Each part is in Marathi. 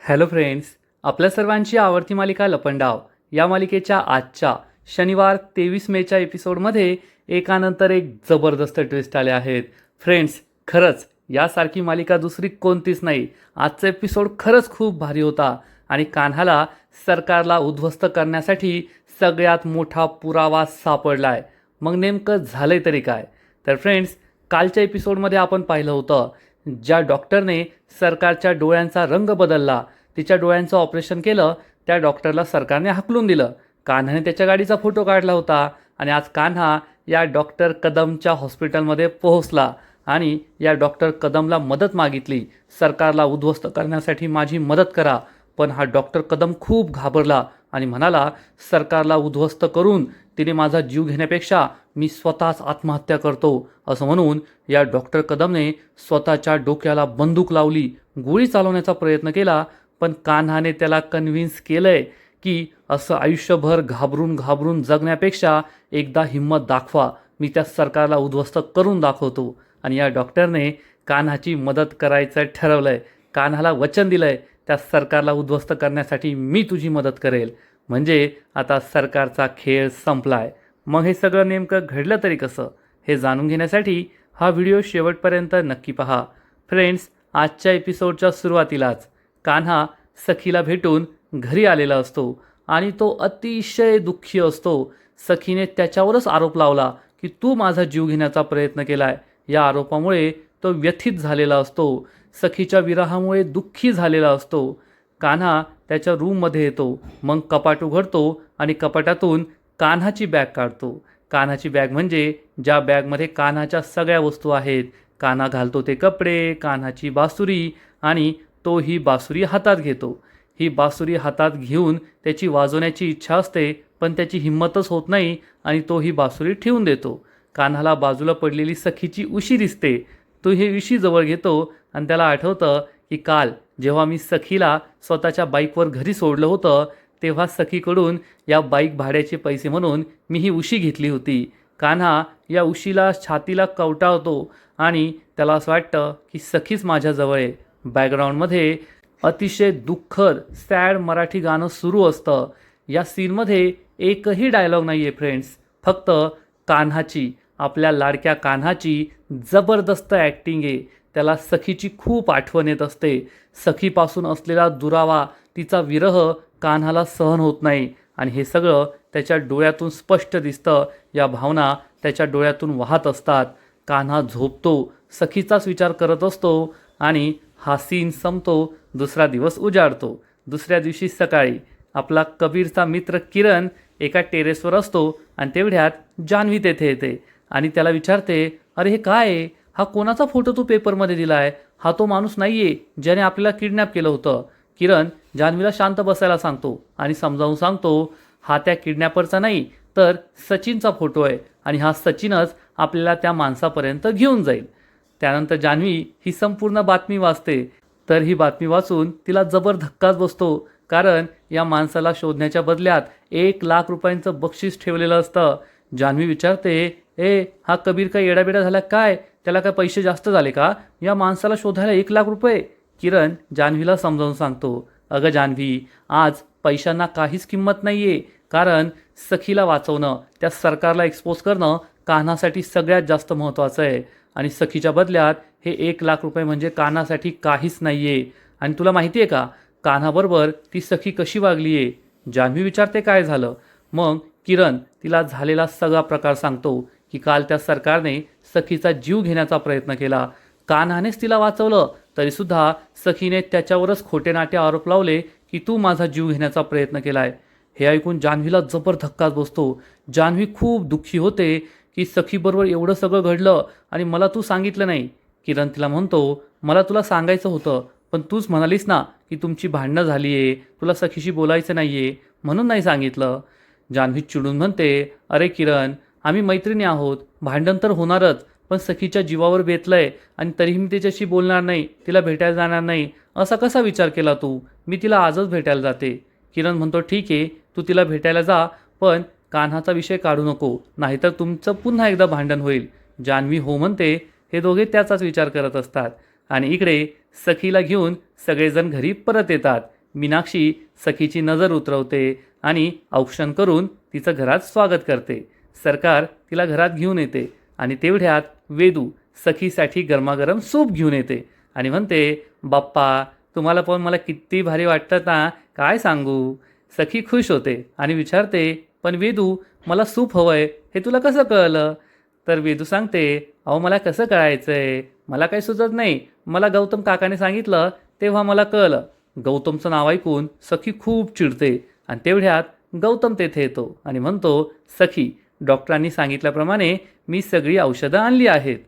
हॅलो फ्रेंड्स, आपल्या सर्वांची आवडती मालिका लपंडाव या मालिकेच्या आजच्या शनिवार 23 मेच्या एपिसोडमध्ये एकानंतर एक जबरदस्त ट्विस्ट आले आहेत. फ्रेंड्स, खरंच यासारखी मालिका दुसरी कोणतीच नाही. आजचा एपिसोड खरंच खूप भारी होता आणि कान्हाला सरकारला उद्ध्वस्त करण्यासाठी सगळ्यात मोठा पुरावा सापडलाय. मग नेमकं झालंय तरी काय? तर फ्रेंड्स, कालच्या एपिसोडमध्ये आपण पाहिलं होतं ज्या डॉक्टरने सरकारच्या डोळ्यांचा रंग बदलला, तिच्या डोळ्यांचं ऑपरेशन केलं, त्या डॉक्टरला सरकारने हाकलून दिलं. कान्हाने त्याच्या गाडीचा फोटो काढला होता आणि आज कान्हा या डॉक्टर कदमच्या हॉस्पिटलमध्ये पोहोचला आणि या डॉक्टर कदमला मदत मागितली. सरकारला उद्ध्वस्त करण्यासाठी माझी मदत करा. पण हा डॉक्टर कदम खूप घाबरला आणि म्हणाला, सरकारला उद्ध्वस्त करून तिने माझा जीव घेण्यापेक्षा मी स्वतःच आत्महत्या करतो. असं म्हणून या डॉक्टर कदमने स्वतःच्या डोक्याला बंदूक लावली, गोळी चालवण्याचा प्रयत्न केला. पण कान्हाने त्याला कन्व्हिन्स केलंय की असं आयुष्यभर घाबरून घाबरून जगण्यापेक्षा एकदा हिंमत दाखवा, मी त्या सरकारला उद्ध्वस्त करून दाखवतो. आणि या डॉक्टरने कान्हाची मदत करायचं ठरवलंय. कान्हाला वचन दिलंय, त्या सरकारला उद्ध्वस्त करण्यासाठी मी तुझी मदत करेल. म्हणजे आता सरकारचा खेळ संपलाय. मग हे सगळं नेमकं घडलं तरी कसं, हे जाणून घेण्यासाठी हा व्हिडिओ शेवटपर्यंत नक्की पहा. फ्रेंड्स, आजच्या एपिसोडच्या सुरुवातीलाच कान्हा सखीला भेटून घरी आलेला असतो आणि तो अतिशय दुःखी असतो. सखीने त्याच्यावरच आरोप लावला की तू माझा जीव घेण्याचा प्रयत्न केलाय. या आरोपामुळे तो व्यथित झालेला असतो. सखीच्या विरहामुळे दुःखी झालेला असतो. कान्हा त्याच्या रूममध्ये येतो. मग कपाट उघडतो आणि कपाटातून कान्हाची बॅग काढतो. कान्हाची बॅग म्हणजे ज्या बॅगमध्ये कान्हाच्या सगळ्या वस्तू आहेत. कान्हा घालतो ते कपडे, कान्हाची बासुरी आणि तो ही बासुरी हातात घेतो. ही बासुरी हातात घेऊन त्याची वाजवण्याची इच्छा असते, पण त्याची हिंमतच होत नाही आणि तो ही बासुरी ठेवून देतो. कान्हाला बाजूला पडलेली सखीची उशी दिसते. तो ही उशी जवळ घेतो आणि त्याला आठवतं की काल जेव्हा मी सखीला स्वतःच्या बाईकवर घरी सोडलं होतं, तेव्हा सखीकडून या बाईक भाड्याचे पैसे म्हणून मी ही उशी घेतली होती. कान्हा या उशीला छातीला कवटाळतो आणि त्याला असं वाटतं की सखीच माझ्याजवळ आहे. बॅकग्राऊंडमध्ये अतिशय दुःखद सॅड मराठी गाणं सुरू असतं. या सीनमध्ये एकही डायलॉग नाही आहे फ्रेंड्स. फक्त कान्हाची, आपल्या लाडक्या कान्हाची जबरदस्त ॲक्टिंग आहे. त्याला सखीची खूप आठवण येत असते. सखीपासून असलेला दुरावा, तिचा विरह कान्हाला सहन होत नाही आणि हे सगळं त्याच्या डोळ्यातून स्पष्ट दिसतं. या भावना त्याच्या डोळ्यातून वाहत असतात. कान्हा झोपतो, सखीचाच विचार करत असतो आणि हा सीन संपतो. दुसरा दिवस उजाडतो. दुसऱ्या दिवशी सकाळी आपला कबीरचा मित्र किरण एका टेरेसवर असतो आणि तेवढ्यात जान्हवी तेथे येते आणि त्याला विचारते, अरे हे काय आहे? हा कोणाचा फोटो तू पेपरमध्ये दिला आहे? हा तो माणूस नाही आहे ज्याने आपल्याला किडनॅप केलं होतं. किरण जान्हवीला शांत बसायला सांगतो आणि समजावून सांगतो, हा त्या किडनॅपरचा नाही तर सचिनचा फोटो आहे आणि हा सचिनच आपल्याला त्या माणसापर्यंत घेऊन जाईल. त्यानंतर जान्हवी ही संपूर्ण बातमी वाचते. तर ही बातमी वाचून तिला जबर धक्काच बसतो, कारण या माणसाला शोधण्याच्या बदल्यात 1,00,000 रुपयांचं बक्षीस ठेवलेलं असतं. जान्हवी विचारते, हा कबीर काय येडाबिडा झाला काय? त्याला काय पैसे जास्त झाले का? या माणसाला शोधायला 1,00,000 रुपये? किरण जान्हवीला समजावून सांगतो, अगं जान्हवी, आज पैशांना काहीच किंमत नाही आहे, कारण सखीला वाचवणं, त्या सरकारला एक्सपोज करणं कान्हासाठी सगळ्यात जास्त महत्त्वाचं आहे. आणि सखीच्या बदल्यात हे 1,00,000 रुपये म्हणजे कान्हासाठी काहीच नाही आहे. आणि तुला माहिती आहे का, कान्हाबरोबर ती सखी कशी वागली आहे? जान्हवी विचारते, काय झालं? मग किरण तिला झालेला सगळा प्रकार सांगतो की काल त्या सरकारने सखीचा जीव घेण्याचा प्रयत्न केला. कान्हानेच तिला वाचवलं, तरीसुद्धा सखीने त्याच्यावरच खोटे नाटे आरोप लावले की तू माझा जीव घेण्याचा प्रयत्न केलाय. हे ऐकून जान्हवीला जबर धक्काच बसतो. जान्हवी खूप दुःखी होते की सखीबरोबर एवढं सगळं घडलं आणि मला तू सांगितलं नाही. किरण तिला म्हणतो, मला तुला सांगायचं होतं, पण तूच म्हणालीस ना की तुमची भांडणं झाली आहे, तुला सखीशी बोलायचं नाही आहे, म्हणून नाही सांगितलं. जान्हवी चिडून म्हणते, अरे किरण, आम्ही मैत्रिणी आहोत, भांडण तर होणारच, पण सखीच्या जीवावर बेतलंय आणि तरीही मी तिच्याशी बोलणार नाही, तिला भेटायला जाणार नाही. असा कसा विचार केला तू? मी तिला आजच भेटायला जाते. किरण म्हणतो, ठीक आहे, तू तिला भेटायला जा, पण कान्हाचा विषय काढू नको, नाहीतर तुमचं पुन्हा एकदा भांडण होईल. जान्हवी हो म्हणते. हे दोघे त्याचाच विचार करत असतात आणि इकडे सखीला घेऊन सगळेजण घरी परत येतात. मीनाक्षी सखीची नजर उतरवते आणि औक्षण करून तिचं घरात स्वागत करते. सरकार तिला घरात घेऊन येते आणि तेवढ्यात वेदू सखीसाठी गरमागरम सूप घेऊन येते आणि म्हणते, बाप्पा तुम्हाला पण मला किती भारी वाटतं ना, काय सांगू. सखी खुश होते आणि विचारते, पण वेदू मला सूप हवंय हे तुला कसं कळलं. तर वेदू सांगते, अहो मला कसं कळायचंय, मला काही सुचत नाही, मला गौतम काकाने सांगितलं तेव्हा मला कळलं. गौतमचं नाव ऐकून सखी खूप चिडते आणि तेवढ्यात गौतम तेथे येतो आणि म्हणतो, सखी डॉक्टरांनी सांगितल्याप्रमाणे मी सगळी औषधं आणली आहेत.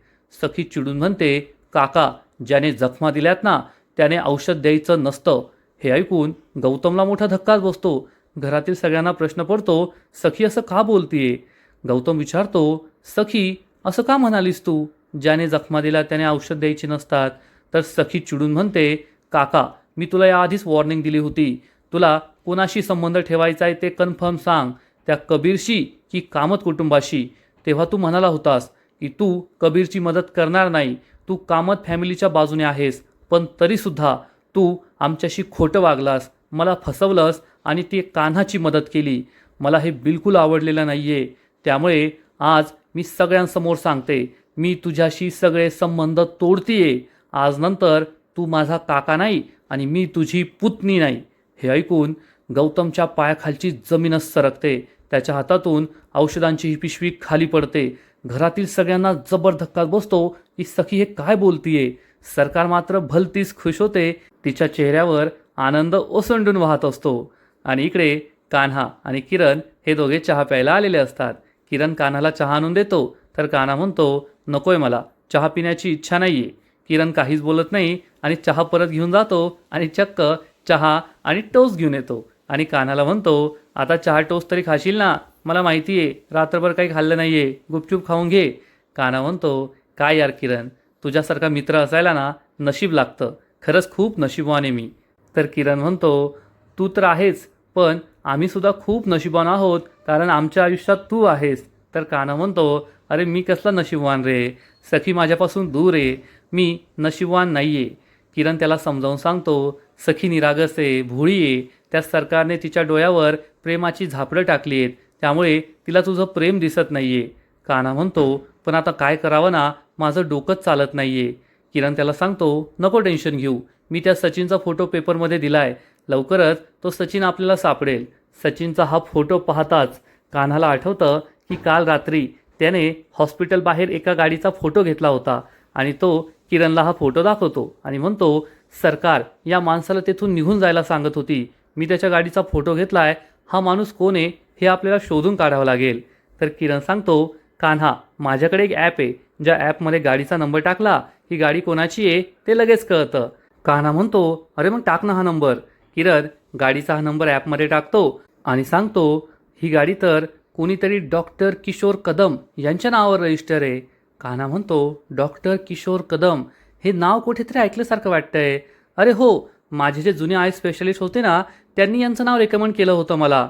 सखी चिडून म्हणते, काका ज्याने जखमा दिल्यात ना त्याने औषध द्यायचं नसतं. हे ऐकून गौतमला मोठा धक्काच बसतो. घरातील सगळ्यांना प्रश्न पडतो, सखी असं का बोलतीये. गौतम विचारतो, सखी असं का म्हणालीस तू, ज्याने जखमा दिला त्याने औषध द्यायची नसतात. तर सखी चिडून म्हणते, काका मी तुला याआधीच वॉर्निंग दिली होती, तुला कोणाशी संबंध ठेवायचा आहे ते कन्फर्म सांग, त्या कबीरशी की कामत कुटुंबाशी. तेव्हा तू म्हणाला होतास की तू कबीरची मदत करणार नाही, तू कामत फॅमिलीच्या बाजूने आहेस, पण तरीसुद्धा तू आमच्याशी खोटं वागलास, मला फसवलंस आणि ती कान्हाची मदत केली. मला हे बिलकुल आवडलेलं नाही आहे. त्यामुळे आज मी सगळ्यांसमोर सांगते, मी तुझ्याशी सगळे संबंध तोडतीये. आज नंतर तू माझा काका नाही आणि मी तुझी पुतणी नाही. हे ऐकून गौतमच्या पायाखालची जमीनच सरकते. त्याच्या हातातून औषधांची ही पिशवी खाली पडते. घरातील सगळ्यांना जबर धक्का बसतो की सखी हे काय बोलतीये. सरकार मात्र भलतीच खुश होते. तिच्या चेहऱ्यावर आनंद ओसंडून वाहत असतो. आणि इकडे कान्हा आणि किरण हे दोघे चहा प्यायला आलेले असतात. किरण कान्हाला चहा आणून देतो तर कान्हा म्हणतो, नकोय मला, चहा पिण्याची इच्छा नाही आहे. किरण काहीच बोलत नाही आणि चहा परत घेऊन जातो आणि चक्क चहा आणि टोस्ट घेऊन येतो आणि कान्हाला म्हणतो, आता चहा टोस्ट तरी खाशील ना, मला माहिती आहे रात्रभर काही खाल्लं नाही आहे, गुपचूप खाऊन घे. कान्हा म्हणतो, काय यार किरण, तुझ्यासारखा मित्र असायला ना नशीब लागतं, खरंच खूप नशीबवान आहे मी. तर किरण म्हणतो, तू तर आहेच, पण आम्हीसुद्धा खूप नशीबवान आहोत कारण आमच्या आयुष्यात तू आहेस. तर कान्हा म्हणतो, अरे मी कसला नशीबवान रे, सखी माझ्यापासून दूर आहे, मी नशीबवान नाही आहे. किरण त्याला समजावून सांगतो, सखी निरागस आहे, भोळी आहे, त्या सरकारने तिच्या डोळ्यावर प्रेमाची झापडं टाकली आहेत, त्यामुळे तिला तुझं प्रेम दिसत नाही आहे. कान्हा म्हणतो, पण आता काय करावं ना, माझं डोकंच चालत नाही आहे. किरण त्याला सांगतो, नको टेन्शन घेऊ, मी त्या सचिनचा फोटो पेपरमध्ये दिला आहे, लवकरच तो सचिन आपल्याला सापडेल. सचिनचा हा फोटो पाहताच कान्हाला आठवतं की काल रात्री त्याने हॉस्पिटल बाहेर एका गाडीचा फोटो घेतला होता आणि तो किरणला हा फोटो दाखवतो आणि म्हणतो, सरकार या माणसाला तेथून निघून जायला सांगत होती, मी त्याच्या गाडीचा फोटो घेतला आहे, हा माणूस कोण आहे हे आपल्याला शोधून काढावं लागेल. तर किरण सांगतो, कान्हा माझ्याकडे एक ॲप आहे, ज्या ॲपमध्ये गाडीचा नंबर टाकला ही गाडी कोणाची आहे ते लगेच कळतं. कान्हा म्हणतो, अरे मग टाक ना हा नंबर. किरण गाडीचा हा नंबर ॲपमध्ये टाकतो आणि सांगतो, ही गाडी तर कोणीतरी डॉक्टर किशोर कदम यांच्या नावावर रजिस्टर आहे. कान्हा म्हणतो, डॉक्टर किशोर कदम हे नाव कुठेतरी ऐकल्यासारखं वाटतंय. अरे हो, माझे जे जुने आय स्पेशलिस्ट होते ना त्यांनी यांचं नाव रेकमेंड केलं होतं मला.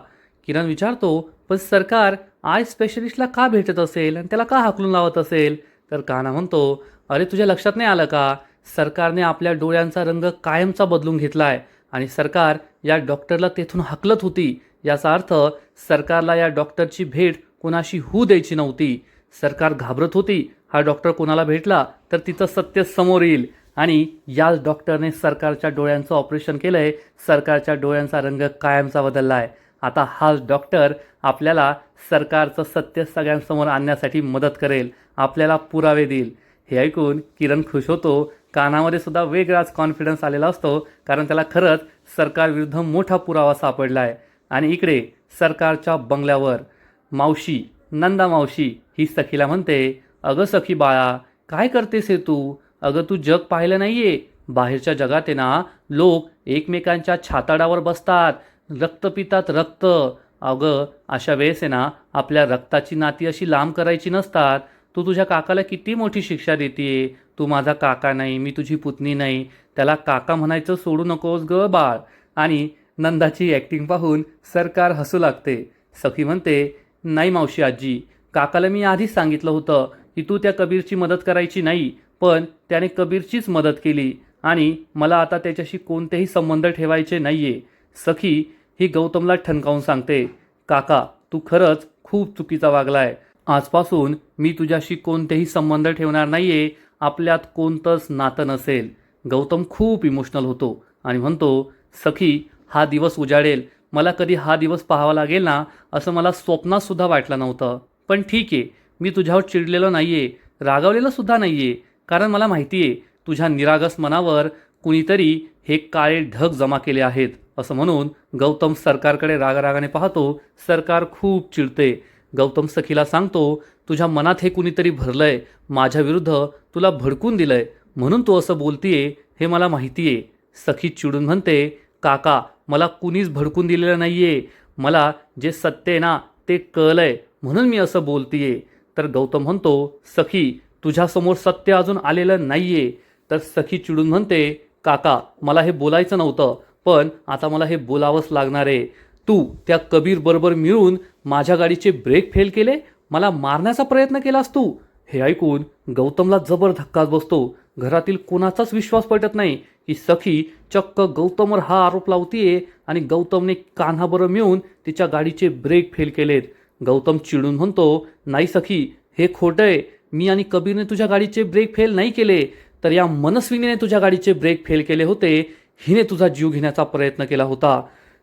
किरण विचारतो, पण सरकार आय स्पेशलिस्टला का भेटत असेल आणि त्याला का हाकलून लावत असेल. तर कान्हा म्हणतो, अरे तुझ्या लक्षात नाही आलं का, सरकारने आपल्या डोळ्यांचा रंग कायमचा बदलून घेतला आहे आणि सरकार या डॉक्टरला तेथून हाकलत होती. याचा अर्थ सरकारला या डॉक्टरची भेट कोणाशी होऊ द्यायची नव्हती. सरकार घाबरत होती, हा डॉक्टर कोणाला भेटला तर तिचं सत्य समोर येईल आणि याच डॉक्टरने सरकारच्या डोळ्यांचं ऑपरेशन केलं आहे. सरकारच्या डोळ्यांचा रंग कायमचा बदलला आहे. आता हाच डॉक्टर आपल्याला सरकारचं सत्य सगळ्यांसमोर आणण्यासाठी मदत करेल, आपल्याला पुरावे देईल. हे ऐकून किरण खुश होतो. कानामध्ये सुद्धा वेगळाच कॉन्फिडन्स आलेला असतो कारण त्याला खरंच सरकारविरुद्ध मोठा पुरावा सापडला आहे. आणि इकडे सरकारच्या बंगल्यावर मावशी, नंदा मावशी ही सखीला म्हणते, अगं सखी बाळा काय करतेस हे तू, अगं तू जग पाहिलं नाही आहे, बाहेरच्या जगात आहे ना लोक एकमेकांच्या छाताडावर बसतात, रक्त पितात रक्त. अगं अशा वेळेस आहे ना आपल्या रक्ताची नाती अशी लांब करायची नसतात. तू तुझ्या काकाला किती मोठी शिक्षा देते, तू माझा काका नाही, मी तुझी पुतणी नाही, त्याला काका म्हणायचं सोडू नकोस ग बाळ. आणि नंदाची ॲक्टिंग पाहून सरकार हसू लागते. सखी म्हणते, नाही मावशी आजी, काकाला मी आधीच सांगितलं होतं की तू त्या कबीरची मदत करायची नाही, पण त्याने कबीरचीच मदत केली आणि मला आता त्याच्याशी कोणतेही संबंध ठेवायचे नाहीये. सखी ही गौतमला ठणकावून सांगते, काका तू खरंच खूप चुकीचा वागलाय. आजपासून मी तुझ्याशी कोणतेही संबंध ठेवणार नाहीये. आपल्यात कोणतंच नातं नसेल. गौतम खूप इमोशनल होतो आणि म्हणतो, सखी हा दिवस उजाडेल. मला कधी हा दिवस पाहावा लागेल ना असं मला स्वप्नात सुद्धा वाटलं नव्हतं. पण ठीक आहे, मी तुझ्यावर चिडलेलो नाहीये, रागावलेलं सुद्धा नाहीये. कारण मला माहिती आहे तुझ्या निरागस मनावर कुणीतरी हे काळे ढग जमा केले आहेत. असं म्हणून गौतम सरकारकडे रागारागाने पाहतो. सरकार खूप चिडते. गौतम सखीला सांगतो, तुझ्या मनात हे कुणीतरी भरलंय, माझ्या विरुद्ध तुला भडकून दिलंय, म्हणून तू असं बोलतीये हे मला माहिती आहे. सखी चिडून म्हणते, काका मला कुणीच भडकून दिलेलं नाहीये. मला जे सत्य आहे ना ते कळलंय म्हणून मी असं बोलतीये. तर गौतम म्हणतो, सखी तुझ्यासमोर सत्य अजून आलेलं नाहीये. तर सखी चिडून म्हणते, काका मला हे बोलायचं नव्हतं, पण आता मला हे बोलावंच लागणार आहे. तू त्या कबीर बरोबर मिळून माझ्या गाडीचे ब्रेक फेल केले, मला मारण्याचा प्रयत्न केलास तू. हे ऐकून गौतमला जबर धक्काच बसतो. घरातील कोणाचाच विश्वास पटत नाही की सखी चक्क गौतमवर हा आरोप लावतीये आणि गौतमने कान्हाबरोबर मिळून तिच्या गाडीचे ब्रेक फेल केलेत. गौतम चिडून म्हणतो, नाही सखी हे खोटं आहे. मी आणि कबीरने तुझ्या गाडीचे ब्रेक फेल नाही केले, तर या मनस्विनीने तुझ्या गाडीचे ब्रेक फेल केले होते. हिने तुझा जीव घेण्याचा प्रयत्न केला होता.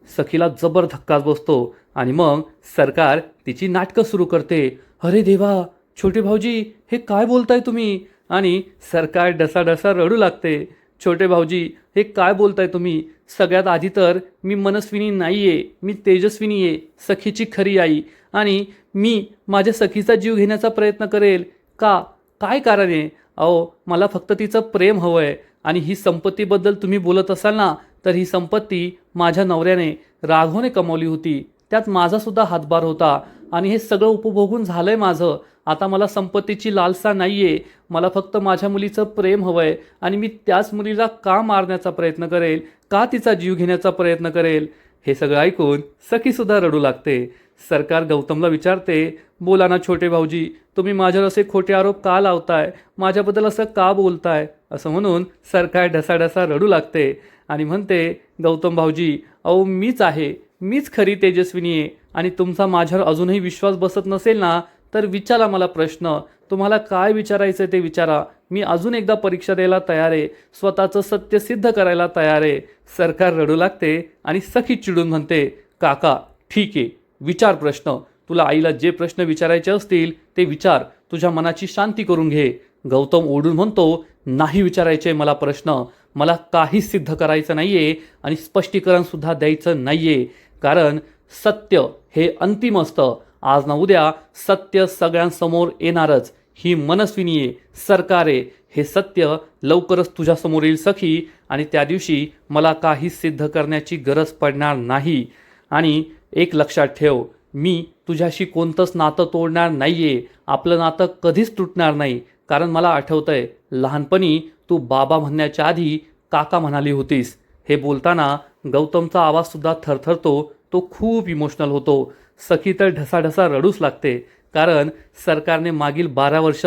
सखीला जबर धक्काच बसतो आणि मग सरकार तिची नाटकं सुरू करते. अरे देवा, छोटे भाऊजी हे काय बोलताय तुम्ही? आणि सरकार डसाडसा रडू लागते. छोटे भाऊजी हे काय बोलताय तुम्ही? सगळ्यात आधी तर मी मनस्विनी नाहीये, मी तेजस्विनी आहे, सखीची खरी आई. आणि मी माझ्या सखीचा जीव घेण्याचा प्रयत्न करेल का? काय कारण आहे? अहो मला फक्त तिचं प्रेम हवं आहे. आणि ही संपत्तीबद्दल तुम्ही बोलत असाल ना, तर ही संपत्ती माझ्या नवऱ्याने राघवने कमावली होती. त्यात माझासुद्धा हातभार होता आणि हे सगळं उपभोगून झालंय माझं. आता मला संपत्तीची लालसा नाहीये. मला फक्त माझ्या मुलीचं प्रेम हवंय आणि मी त्याच मुलीला का मारण्याचा प्रयत्न करेल, का तिचा जीव घेण्याचा प्रयत्न करेल? हे सगळं ऐकून सखीसुद्धा रडू लागते. सरकार गौतमला विचारते, बोला ना छोटे भाऊजी, तुम्ही माझ्यावर असे खोटे आरोप का लावताय? माझ्याबद्दल असं का बोलताय? असं म्हणून सरकार ढसाढसा रडू लागते आणि म्हणते, गौतम भाऊजी अहो मीच आहे, मीच खरी तेजस्विनी आहे. आणि तुमचा माझ्यावर अजूनही विश्वास बसत नसेल ना, तर विचारा मला प्रश्न. तुम्हाला काय विचारायचं ते विचारा. मी अजून एकदा परीक्षा द्यायला तयार आहे, स्वतःचं सत्य सिद्ध करायला तयार आहे. सरकार रडू लागते आणि सखी चिडून म्हणते, काका ठीक आहे, विचार प्रश्न. तुला आईला जे प्रश्न विचारायचे असतील ते विचार, तुझ्या मनाची शांती करून घे. गौतम ओढून म्हणतो, नाही विचारायचे मला प्रश्न. मला काहीच सिद्ध करायचं नाहीये आणि स्पष्टीकरणसुद्धा द्यायचं नाहीये. कारण सत्य हे अंतिम असतं. आज ना उद्या सत्य सगळ्यांसमोर येणारच. ही मनस्विनी आहे, सरकार आहे, हे सत्य लवकरच तुझ्यासमोर येईल सखी. आणि त्या दिवशी मला काही सिद्ध करण्याची गरज पडणार नाही. आणि एक लक्षात ठेव, मी तुझ्याशी कोणतंच नातं तोडणार नाहीये. आपलं नातं कधीच तुटणार नाही. कारण मला आठवतंय लहानपणी तू बाबा म्हणण्याच्या आधी काका म्हणाली होतीस. हे बोलताना गौतमचा आवाजसुद्धा थरथरतो. तो खूप इमोशनल होतो. सखी तर ढसाढसा रडूच लागते. कारण सरकारने मागील 12 वर्ष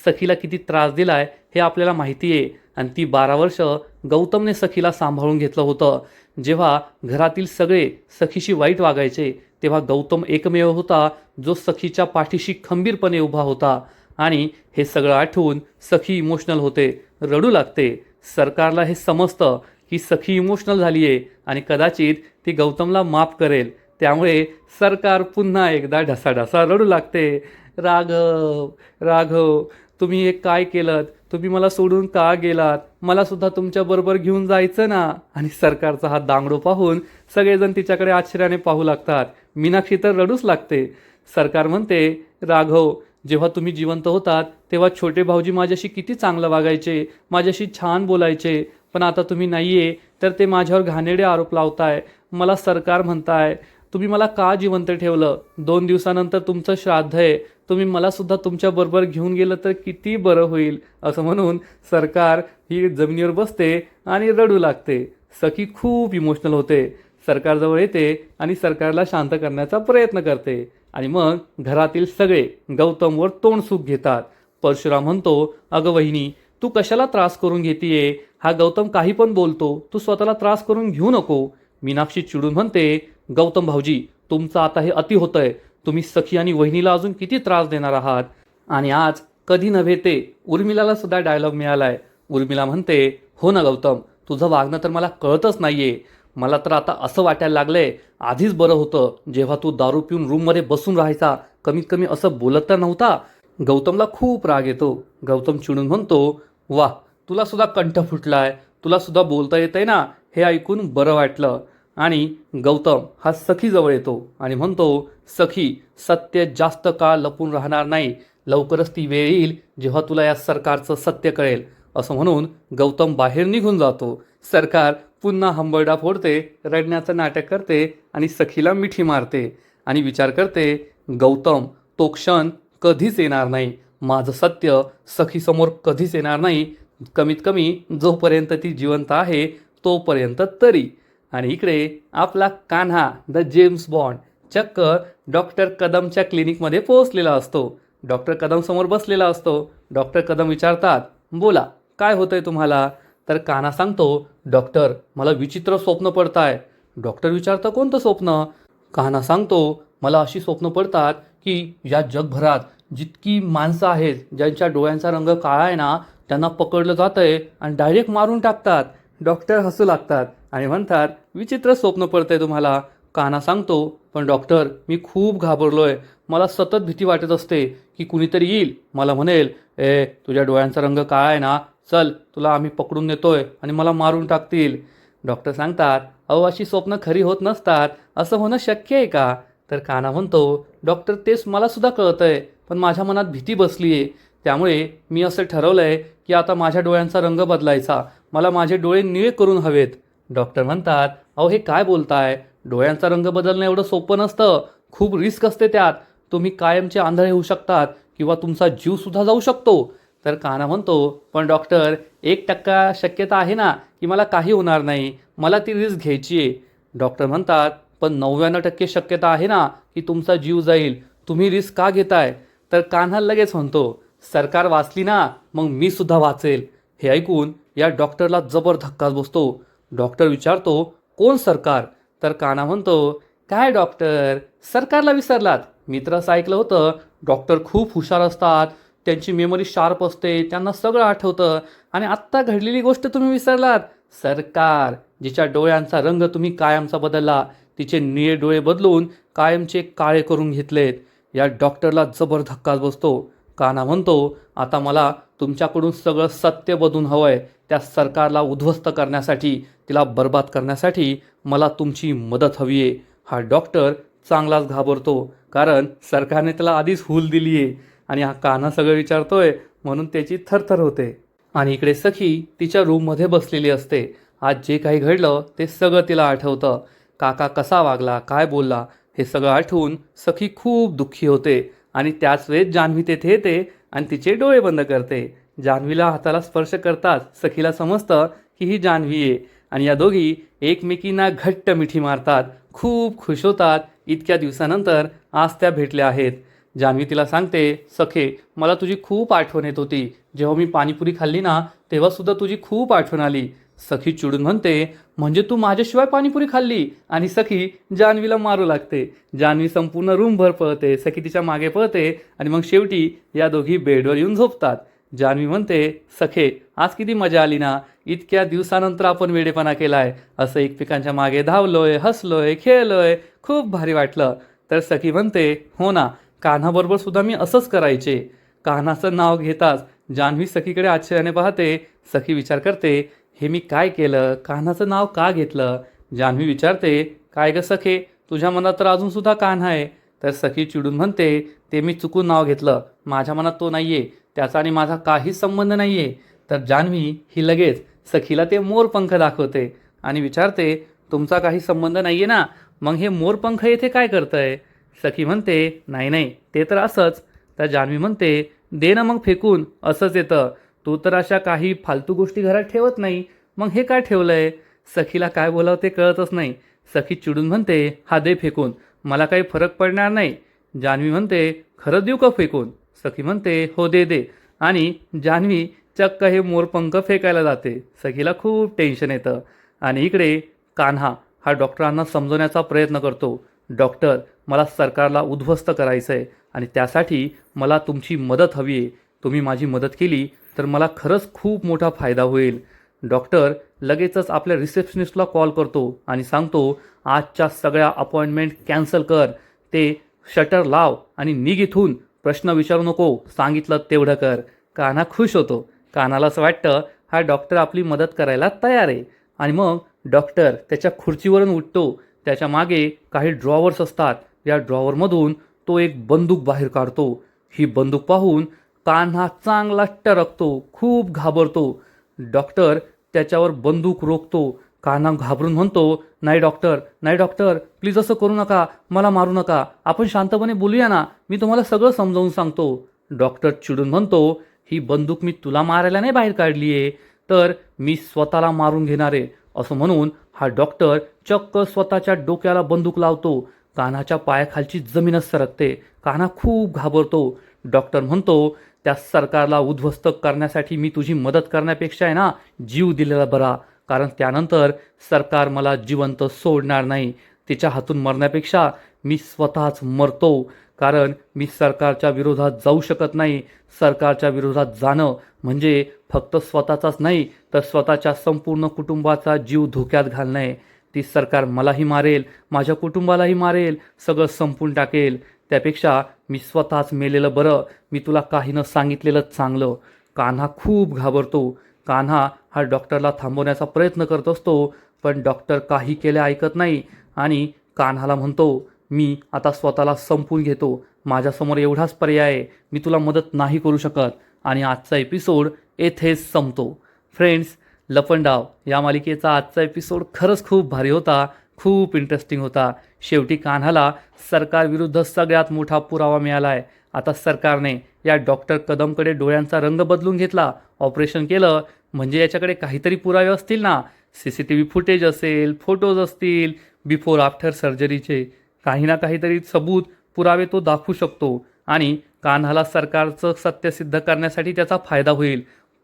सखीला किती त्रास दिलाय हे आपल्याला माहिती आहे. आणि ती 12 वर्ष गौतमने सखीला सांभाळून घेतलं होतं. जेव्हा घरातील सगळे सखीशी वाईट वागायचे, तेव्हा गौतम एकमेव होता जो सखीच्या पाठीशी खंबीरपणे उभा होता. आणि हे सगळं आठवून सखी इमोशनल होते, रडू लागते. सरकारला हे समजतं की सखी इमोशनल झाली आहे आणि कदाचित ती गौतमला माफ करेल. त्यामुळे सरकार पुन्हा एकदा ढसाढसा रडू लागते. राघव, राघव, तुम्ही हे काय केलं? तुम्ही मला सोडून का गेलात? मला सुद्धा तुमच्याबरोबर घेऊन जायचं ना. आणि सरकारचा हा दांगडो पाहून सगळेजण तिच्याकडे आश्चर्याने पाहू लागतात. मीनाक्षी तर रडूच लागते. सरकार म्हणते, राघव, जेव्हा तुम्ही जिवंत होतात तेव्हा छोटे भाऊजी माझ्याशी किती चांगलं वागायचे, माझ्याशी छान बोलायचे. पण आता तुम्ही नाहीये तर ते माझ्यावर घाणेरडे आरोप लावताय. मला सरकार म्हणताय, तुम्ही मला का जिवंत ठेवलं? 2 दिवसानंतर तुमचं श्राद्ध आहे. तुम्ही मला सुद्धा तुमच्याबरोबर घेऊन गेलं तर किती बरं होईल. असं म्हणून सरकार ही जमिनीवर बसते आणि रडू लागते. सखी खूप इमोशनल होते. सरकारजवळ येते आणि सरकारला शांत करण्याचा प्रयत्न करते. आणि मग घरातील सगळे गौतमवर तोंड सूक घेतात. परशुराम म्हणतो, अगं वहिनी, तू कशाला त्रास करून घेतीये? हा गौतम काही पण बोलतो, तू स्वतःला त्रास करून घेऊ नको. मीनाक्षी चिडून म्हणते, गौतम भाऊजी तुमचं आता हे अति होतंय. तुम्ही सखी आणि वहिनीला अजून किती त्रास देणार आहात? आणि आज कधी नव्हे ते उर्मिलाला सुद्धा डायलॉग मिळालाय. उर्मिला म्हणते, हो ना गौतम, तुझं वागणं तर मला कळतच नाहीये. मला तर आता असं वाटायला लागलंय, आधीच बरं होतं जेव्हा तू दारू पिऊन रूममध्ये बसून राहायचा, कमीत कमी असं बोलत तर नव्हता. गौतमला खूप राग येतो. गौतम चिडून म्हणतो, वा, तुला सुद्धा कंठ फुटलाय, तुला सुद्धा बोलता येतंय ना, हे ऐकून बरं वाटलं. आणि गौतम हा सखीजवळ येतो आणि म्हणतो, सखी, सत्य जास्त काळ लपून राहणार नाही. लवकरच ती वेळ येईल जेव्हा तुला या सरकारचं सत्य कळेल. असं म्हणून गौतम बाहेर निघून जातो. सरकार पुन्हा हंबरडा फोडते, रडण्याचं नाटक करते आणि सखीला मिठी मारते आणि विचार करते, गौतम, तो क्षण कधीच येणार नाही. माझं सत्य सखीसमोर कधीच येणार नाही, कमीत कमी जोपर्यंत ती जिवंत आहे तोपर्यंत तरी. आणि इकडे आपला कान्हा द जेम्स बॉन्ड चक्क डॉक्टर कदमच्या क्लिनिकमध्ये पोहोचलेला असतो. डॉक्टर कदम समोर बसलेला असतो. डॉक्टर कदम विचारतात, बोला, काय होतंय तुम्हाला? तर कान्हा सांगतो, डॉक्टर, मला विचित्र स्वप्न पडताय. डॉक्टर विचारतं, कोणतं स्वप्न? कान्हा सांगतो, मला अशी स्वप्न पडतात की या जगभरात जितकी माणसं आहेत ज्यांच्या डोळ्यांचा रंग काळा आहे ना, त्यांना पकडलं जातंय आणि डायरेक्ट मारून टाकतात. डॉक्टर हसू लागतात आणि म्हणतात, विचित्र स्वप्न पडतंय तुम्हाला. कान्हा सांगतो, पण डॉक्टर, मी खूप घाबरलोय. मला सतत भीती वाटत असते की कुणीतरी येईल, मला म्हणेल, तुझ्या डोळ्यांचा रंग काळा आहे ना, चल तुला आम्ही पकडून नेतोय आणि मला मारून टाकतील. डॉक्टर सांगतात, अहो, अशी स्वप्न खरी होत नसतात, असं होणं शक्य आहे का? तर कान्हा म्हणतो, डॉक्टर, तेच मला सुद्धा कळतंय, पण माझ्या मनात भीती बसली आहे. त्यामुळे मी असं ठरवलंय की आता माझ्या डोळ्यांचा रंग बदलायचा. मला माझे डोळे निळे करून हवेत. डॉक्टर म्हणतात, अहो, हे काय बोलताय? डोळ्यांचा रंग बदलणं एवढं सोपं नसतं, खूप रिस्क असते त्यात. तुम्ही कायमचे आंधळे होऊ शकतात किंवा तुमचा जीवसुद्धा जाऊ शकतो. तर कान्हा म्हणतो, पण डॉक्टर, 1% शक्यता आहे ना की मला काही होणार नाही, मला ती रिस्क घ्यायची आहे. डॉक्टर म्हणतात, पण 99% शक्यता आहे ना की तुमचा जीव जाईल, तुम्ही रिस्क का घेताय? तर कान्हा लगेच म्हणतो, सरकार वाचली ना, मग मी सुद्धा वाचेल. हे ऐकून या डॉक्टरला जबर धक्काच बसतो. डॉक्टर विचारतो, कोण सरकार? तर कान्हा म्हणतो, काय डॉक्टर, सरकारला विसरलात? मी तर असं ऐकलं होतं, डॉक्टर खूप हुशार असतात, त्यांची मेमरी शार्प असते, त्यांना सगळं आठवतं, आणि आत्ता घडलेली गोष्ट तुम्ही विसरलात. सरकार, जिच्या डोळ्यांचा रंग तुम्ही कायमचा बदलला, तिचे निळे डोळे बदलून कायमचे काळे करून घेतलेत. या डॉक्टरला जबर धक्काच बसतो. कान्हा म्हणतो, आता मला तुमच्याकडून सगळं सत्य बदलून हवंय. त्या सरकारला उद्ध्वस्त करण्यासाठी, तिला बर्बाद करण्यासाठी मला तुमची मदत हवी आहे. हा डॉक्टर चांगलाच घाबरतो, कारण सरकारने त्याला आधीच हूल दिली आहे आणि हा कान्हा सगळं विचारतोय म्हणून त्याची थरथर होते. आणि इकडे सखी तिच्या रूममध्ये बसलेली असते. आज जे काही घडलं ते सगळं तिला आठवतं. काका कसा वागला, काय बोलला, हे सगळं आठवून सखी खूप दुःखी होते. आणि त्याच वेळेस जान्हवी तेथे येते आणि तिचे डोळे बंद करते. जान्हवीला हाताला स्पर्श करताच सखीला समजतं की ही जान्हवी आहे आणि या दोघी एकमेकींना घट्ट मिठी मारतात, खूप खुश होतात. इतक्या दिवसानंतर आज त्या भेटल्या आहेत. जान्हवी तिला सांगते, सखे, मला तुझी खूप आठवण येत होती. जेव्हा मी पाणीपुरी खाल्ली ना, तेव्हा सुद्धा तुझी खूप आठवण आली. सखी चिडून म्हणते, म्हणजे तू माझ्याशिवाय पाणीपुरी खाल्ली? आणि सखी जान्हवीला मारू लागते. जान्हवी संपूर्ण रूमभर पळते, सखी तिच्या मागे पळते आणि मग शेवटी या दोघी बेडवर येऊन झोपतात. जान्हवी म्हणते, सखे, आज किती मजा आली ना, इतक्या दिवसानंतर आपण वेडेपणा केलाय, असं एकमेकांच्या मागे धावलोय, हसलोय, खेळलोय, खूप भारी वाटलं. तर सखी म्हणते, हो ना, कान्हाबरोबर सुद्धा मी असंच करायचे. कान्हाचं नाव घेताच जान्हवी सखीकडे आश्चर्याने पाहते. सखी विचार करते, हे मी काय केलं, कान्हाचं नाव का घेतलं? जान्हवी विचारते, काय ग सखे, तुझ्या मनात तर अजून सुद्धा कान्हा आहे. तर सखी चिडून म्हणते, ते मी चुकून नाव घेतलं, माझ्या मनात तो नाहीये, त्याचा आणि माझा काहीच संबंध नाहीये. तर जान्हवी ही लगेच सखीला ते मोरपंख दाखवते आणि विचारते, तुमचा काही संबंध नाहीये ना, मग हे मोरपंख येथे काय करतंय? सखी म्हणते, नाही नाही, ते तर असंच. तर जान्हवी म्हणते, दे ना मग फेकून, असंच येतं. तू तर अशा काही फालतू गोष्टी घरात ठेवत नाही, मग हे काय ठेवलंय? सखीला काय बोलावं ते कळतच नाही. सखी चिडून म्हणते, हा दे फेकून, मला काही फरक पडणार नाही. जान्हवी म्हणते, खरं देऊ का फेकून? सखी म्हणते, हो दे दे. आणि जान्हवी चक्क हे मोरपंख फेकायला जाते. सखीला खूप टेन्शन येतं आणि इकडे कान्हा हा डॉक्टरांना समजवण्याचा प्रयत्न करतो. डॉक्टर, मला सरकारला उद्ध्वस्त करायचं आहे आणि त्यासाठी मला तुमची मदत हवी आहे. तुम्ही माझी मदत केली तर मला खरंच खूप मोठा फायदा होईल. डॉक्टर लगेचच आपल्या रिसेप्शनिस्टला कॉल करतो आणि सांगतो, आजच्या सगळ्या अपॉइंटमेंट कॅन्सल कर, ते शटर लाव आणि निघ इथून, प्रश्न विचारू नको, सांगितलं तेवढं कर. कान्हा खुश होतो. कान्हाला असं वाटतं हा डॉक्टर आपली मदत करायला तयार आहे. आणि मग डॉक्टर त्याच्या खुर्चीवरून उठतो. त्याच्या मागे काही ड्रॉवर्स असतात. या ड्रॉवरमधून तो एक बंदूक बाहेर काढतो. ही बंदूक पाहून कान्हा चांगला टरकतो, खूप घाबरतो. डॉक्टर त्याच्यावर बंदूक रोखतो. कान्हा घाबरून म्हणतो, नाही डॉक्टर, नाही डॉक्टर, प्लीज असं करू नका, मला मारू नका, आपण शांतपणे बोलूया ना, मी तुम्हाला सगळं समजावून सांगतो. डॉक्टर चिडून म्हणतो, ही बंदूक मी तुला मारायला नाही बाहेर काढली आहे, तर मी स्वतःला मारून घेणार आहे. असं म्हणून हा डॉक्टर चक्क स्वतःच्या डोक्याला बंदूक लावतो. कान्हाच्या पायाखालची जमीनच सरकते. कान्हा खूप घाबरतो. डॉक्टर म्हणतो, त्या सरकारला उद्ध्वस्त करण्यासाठी मी तुझी मदत करण्यापेक्षा आहे ना, जीव दिलेला बरा, कारण त्यानंतर सरकार मला जिवंत सोडणार नाही. तिच्या हातून मरण्यापेक्षा मी स्वतःच मरतो, कारण मी सरकारच्या विरोधात जाऊ शकत नाही. सरकारच्या विरोधात जाणं म्हणजे फक्त स्वतःचाच नाही तर स्वतःच्या संपूर्ण कुटुंबाचा जीव धोक्यात घालणे. ती सरकार मलाही मारेल, माझ्या कुटुंबालाही मारेल, सगळं संपून टाकेल. त्यापेक्षा मी स्वतःच मेलेलं बरं, मी तुला काही न सांगितलेलंच चांगलं. कान्हा खूप घाबरतो. कान्हा हा डॉक्टरला थांबवण्याचा प्रयत्न करत असतो, पण डॉक्टर काही केले ऐकत नाही आणि कान्हाला म्हणतो, मी आता स्वतःला संपून घेतो, माझ्यासमोर एवढाच पर्याय आहे, मी तुला मदत नाही करू शकत. आणि आजचा एपिसोड येथेच संपतो. फ्रेंड्स, लपंडाव या मालिकेचा आजचा एपिसोड खरंच खूप भारी होता, खूप इंटरेस्टिंग होता. शेवटी कान्हाला सरकारविरुद्ध सगळ्यात मोठा पुरावा मिळाला आहे. आता सरकारने या डॉक्टर कदमकडे डोळ्यांचा रंग बदलून घेतला, ऑपरेशन केलं, म्हणजे याच्याकडे काहीतरी पुरावे असतील ना, CCTV फुटेज असेल, फोटोज असतील, बिफोर आफ्टर सर्जरीचे काही ना काहीतरी सबूत पुरावे तो दाखवू शकतो आणि कान्हाला सरकारचं सत्य सिद्ध करण्यासाठी त्याचा फायदा होईल.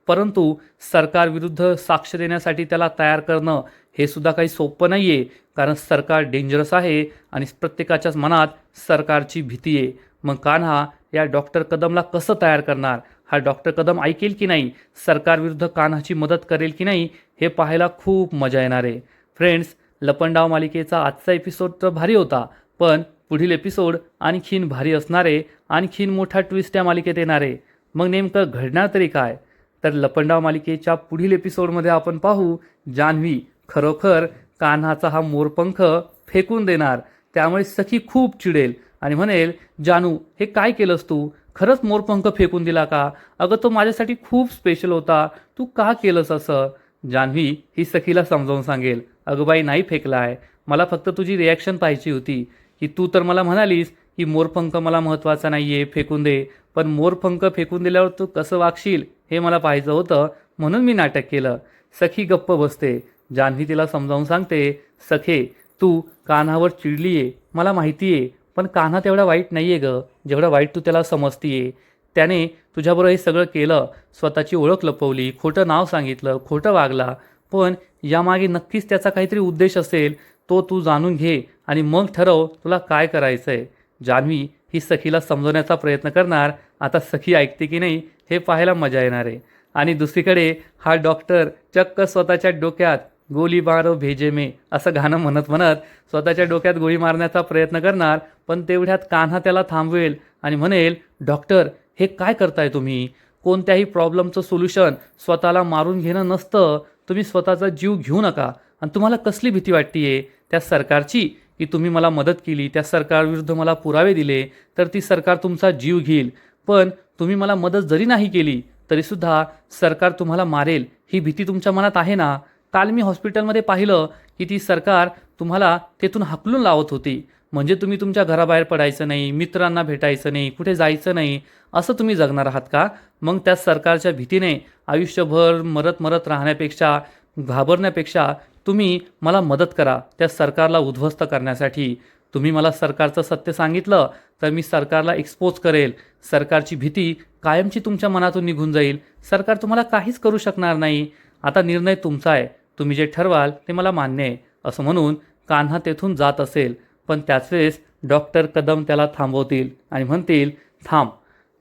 परंतु सरकारविरुद्ध साक्ष देण्यासाठी त्याला तयार करणं हे सुद्धा काही सोपं नाही आहे, कारण सरकार डेंजरस आहे आणि प्रत्येकाच्याच मनात सरकारची भीती आहे. मग कान्हा या डॉक्टर कदमला कसं तयार करणार, हा डॉक्टर कदम ऐकेल की नाही, सरकारविरुद्ध कान्हाची मदत करेल की नाही, हे पाहायला खूप मजा येणार आहे. फ्रेंड्स, लपंडाव मालिकेचा आजचा एपिसोड तर भारी होता, पण पुढील एपिसोड आणखीन भारी असणारे, आणखीन मोठा ट्विस्ट या मालिकेत येणार आहे. मग नेमकं घडणार तरी काय, तर लपंडाव मालिकेच्या पुढील एपिसोडमध्ये आपण पाहू, जान्हवी खरोखर कान्हाचा हा मोरपंख फेकून देणार. त्यामुळे सखी खूप चिडेल आणि म्हणेल, जानू हे काय केलंस तू, खरंच मोरपंख फेकून दिला का, अगं तो माझ्यासाठी खूप स्पेशल होता, तू का केलंस असं. जान्हवी ही सखीला समजावून सांगेल, अगं बाई नाही फेकला आहे, मला फक्त तुझी रिॲक्शन पाहिजे होती, की तू तर मला म्हणालीस की मोरपंख मला महत्त्वाचा नाही आहे, फेकून दे, पण मोरपंख फेकून दिल्यावर तू कसं वागशील हे मला पाहिजे होतं, म्हणून मी नाटक केलं. सखी गप्प बसते. जान्हवी तिला समजावून सांगते, सखे तू कान्हावर चिडली आहे, मला माहिती आहे, पण कान्हा तेवढा वाईट नाही आहे गं, जेवढं वाईट तू त्याला समजतीये. त्याने तुझ्याबरोबर हे सगळं केलं, स्वतःची ओळख लपवली, खोटं नाव सांगितलं, खोटं वागला, पण यामागे नक्कीच त्याचा काहीतरी उद्देश असेल, तो तू जाणून घे आणि मग ठरव तुला काय करायचं आहे. जान्हवी ही सखीला समजवण्याचा प्रयत्न करणार. आता सखी ऐकते की नाही हे पाहायला मजा येणार आहे. आणि दुसरीकडे हा डॉक्टर चक्क स्वतःच्या डोक्यात गोली मारो भेजे में असं गाणं म्हणत म्हणत स्वतःच्या डोक्यात गोळी मारण्याचा प्रयत्न करणार, पण तेवढ्यात कान्हा त्याला थांबवेल आणि म्हणेल, डॉक्टर हे काय करताय तुम्ही, कोणत्याही प्रॉब्लेमचं सोल्युशन स्वतःला मारून घेणं नसतं, तुम्ही स्वतःचा जीव घेऊ नका. आणि तुम्हाला कसली भीती वाटते त्या सरकारची, की तुम्ही मला मदत केली, त्या सरकारविरुद्ध मला पुरावे दिले तर ती सरकार तुमचा जीव घेईल, पण तुम्ही मला मदत जरी नाही केली तरीसुद्धा सरकार तुम्हाला मारेल, ही भीती तुमच्या मनात आहे ना. काल मी हॉस्पिटलमध्ये पाहिलं की ती सरकार तुम्हाला तेथून हाकलून लावत होती, म्हणजे तुम्ही तुमच्या घराबाहेर पडायचं नाही, मित्रांना भेटायचं नाही, कुठे जायचं नाही, असं तुम्ही जगणार आहात का. मग त्या सरकारच्या भीतीने आयुष्यभर मरत मरत राहण्यापेक्षा, घाबरण्यापेक्षा तुम्ही मला मदत करा त्या सरकारला उद्ध्वस्त करण्यासाठी. तुम्ही मला सरकारचं सत्य सांगितलं तर मी सरकारला एक्सपोज करेल. सरकारची भीती कायमची तुमच्या मनातून निघून जाईल. सरकार तुम्हाला काहीच करू शकणार नाही. आता निर्णय तुमचा आहे. तुम्ही जे ठरवाल ते मला मान्य आहे, असं म्हणून कान्हा तेथून जात असेल. पण त्याच वेळेस डॉक्टर कदम त्याला थांबवतील आणि म्हणतील, थांब,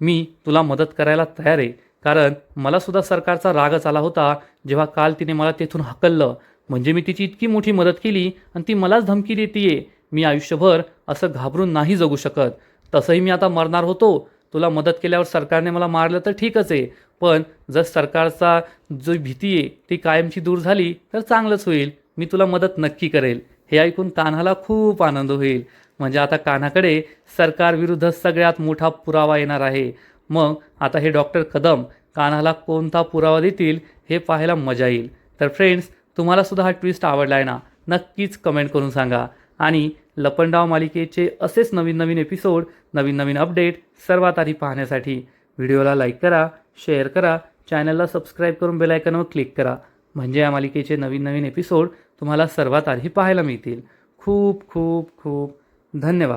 मी तुला मदत करायला तयार आहे. कारण मलासुद्धा सरकारचा रागच आला होता जेव्हा काल तिने मला तेथून हकललं. म्हणजे मी तिची इतकी मोठी मदत केली आणि ती मलाच धमकी देतीये. मी आयुष्यभर असं घाबरून नाही जगू शकत. तसंही मी आता मरणार होतो. तुला मदत केल्यावर सरकारने मला मारलं तर ठीकच आहे. पण जर सरकारचा जो भीती आहे ती कायमची दूर झाली तर चांगलंच होईल. मी तुला मदत नक्की करेल. हे ऐकून कान्हाला खूप आनंद होईल. म्हणजे आता कान्हाकडे सरकारविरुद्ध सगळ्यात मोठा पुरावा येणार आहे. मग आता हे डॉक्टर कदम कान्हाला कोणता पुरावा देतील हे पाहायला मजा येईल. तर फ्रेंड्स, तुम्हाला सुद्धा हा ट्विस्ट आवडला आहे ना? नक्कीच कमेंट करून सांगा. आणि लपंडाव मालिकेचे असेच नवीन नवीन एपिसोड, नवीन नवीन अपडेट सर्वात आधी पाहण्यासाठी व्हिडिओला लाईक करा, शेअर करा, चॅनलला सबस्क्राईब करून बेल आयकॉनवर क्लिक करा. म्हणजे या मालिकेचे नवीन नवीन एपिसोड तुम्हाला सर्वात आधी पाहायला मिळतील. खूप खूप खूप धन्यवाद.